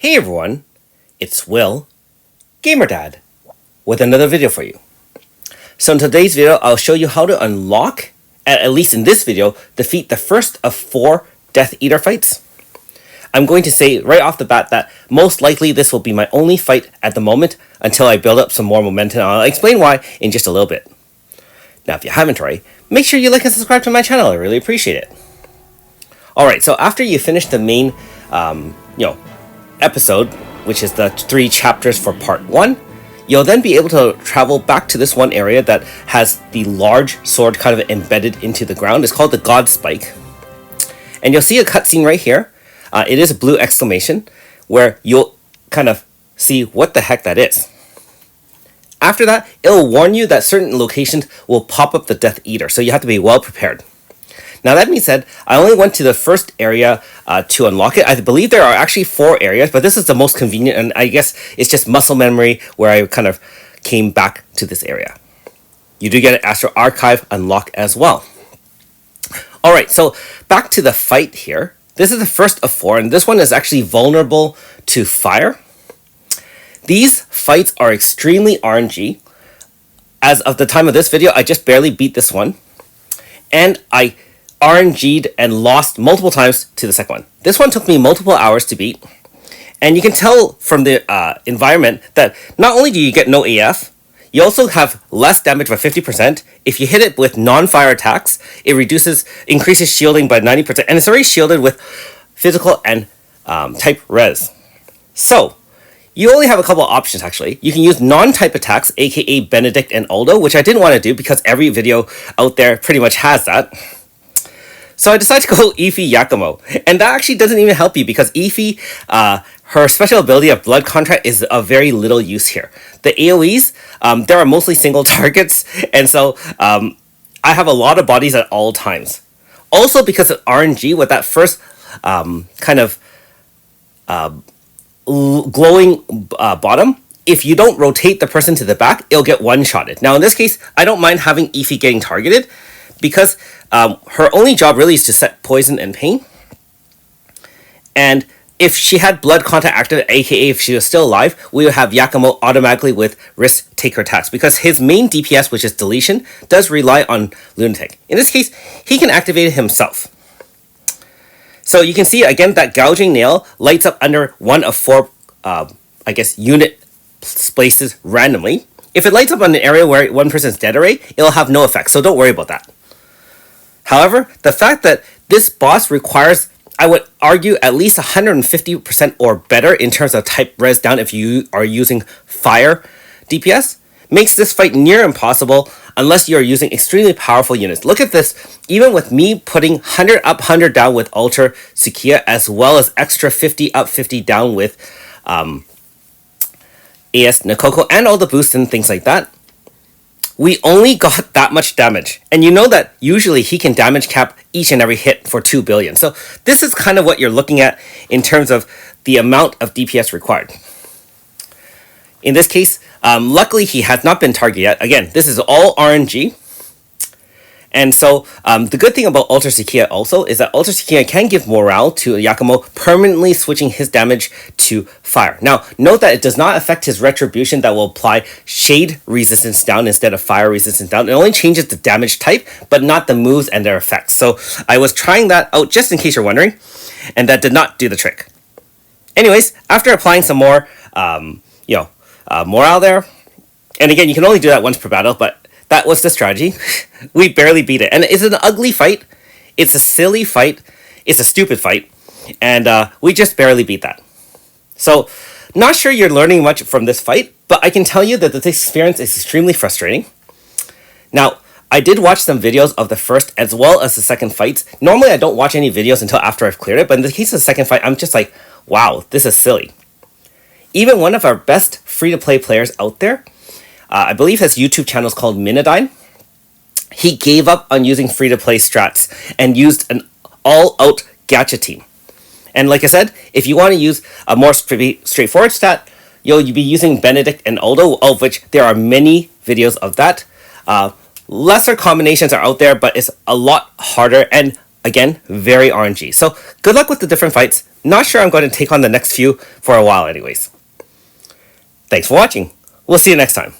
Hey everyone, it's Will, GamerDad, with another video for you. So in today's video, I'll show you how to unlock, at least in this video, defeat the first of 4 Death Eater fights. I'm going to say right off the bat that most likely this will be my only fight at the moment until I build up some more momentum. I'll explain why in just a little bit. Now if you haven't already, make sure you like and subscribe to my channel, I really appreciate it. Alright, so after you finish the main, episode, which is the 3 chapters for part 1, you'll then be able to travel back to this one area that has the large sword kind of embedded into the ground. It's called the God Spike. And you'll see a cutscene right here. It is a blue exclamation where you'll kind of see what the heck that is. After that, it'll warn you that certain locations will pop up the Death Eater, so you have to be well prepared. Now that being said, I only went to the first area to unlock it. I believe there are actually 4 areas, but this is the most convenient, and I guess it's just muscle memory where I kind of came back to this area. You do get an Astral Archive unlock as well. Alright, so back to the fight here. This is the first of 4, and this one is actually vulnerable to fire. These fights are extremely RNG. As of the time of this video, I just barely beat this one. And I RNG'd and lost multiple times to the second one. This one took me multiple hours to beat. And you can tell from the environment that not only do you get no AF, you also have less damage by 50%. If you hit it with non-fire attacks, it increases shielding by 90%. And it's already shielded with physical and type res. So, you only have a couple of options actually. You can use non-type attacks, aka Benedict and Aldo, which I didn't want to do because every video out there pretty much has that. So I decided to go Ify Yakumo, and that actually doesn't even help you because Ify, her special ability of Blood Contract is of very little use here. The AoEs, there are mostly single targets, and so I have a lot of bodies at all times. Also because of RNG with that first glowing bottom, if you don't rotate the person to the back, it'll get one-shotted. Now in this case, I don't mind having Ify getting targeted because her only job really is to set poison and pain. And if she had Blood Contact active, aka if she was still alive, we would have Yakumo automatically with risk taker attacks because his main DPS, which is deletion, does rely on Lunatic. In this case, he can activate it himself. So you can see again that gouging nail lights up under one of 4 unit places randomly. If it lights up on an area where one person's dead already, it'll have no effect, so don't worry about that. However, the fact that this boss requires, I would argue, at least 150% or better in terms of type res down if you are using fire DPS, makes this fight near impossible unless you are using extremely powerful units. Look at this, even with me putting 100 up, 100 down with Ultra Sukiya, as well as extra 50 up, 50 down with AS Nakoko, and all the boosts and things like that, we only got that much damage. And you know that usually he can damage cap each and every hit for 2 billion. So this is kind of what you're looking at in terms of the amount of DPS required. In this case, luckily he has not been targeted yet. Again, this is all RNG. And so the good thing about Ultra Sukiya also is that Ultra Sukiya can give morale to Yakumo, permanently switching his damage to fire. Now, note that it does not affect his retribution that will apply shade resistance down instead of fire resistance down. It only changes the damage type, but not the moves and their effects. So I was trying that out just in case you're wondering, and that did not do the trick. Anyways, after applying some more, morale there, and again, you can only do that once per battle, but that was the strategy. We barely beat it. And it's an ugly fight. It's a silly fight. It's a stupid fight. And we just barely beat that. So, not sure you're learning much from this fight, but I can tell you that this experience is extremely frustrating. Now, I did watch some videos of the first as well as the second fights. Normally, I don't watch any videos until after I've cleared it, but in the case of the second fight, I'm just like, wow, this is silly. Even one of our best free-to-play players out there, I believe his YouTube channel is called Minodine. He gave up on using free-to-play strats and used an all-out gacha team. And like I said, if you want to use a more straightforward stat, you'll be using Benedict and Aldo, of which there are many videos of that. Lesser combinations are out there, but it's a lot harder. And Again, very RNG. So good luck with the different fights. Not sure I'm going to take on the next few for a while anyways. Thanks for watching. We'll see you next time.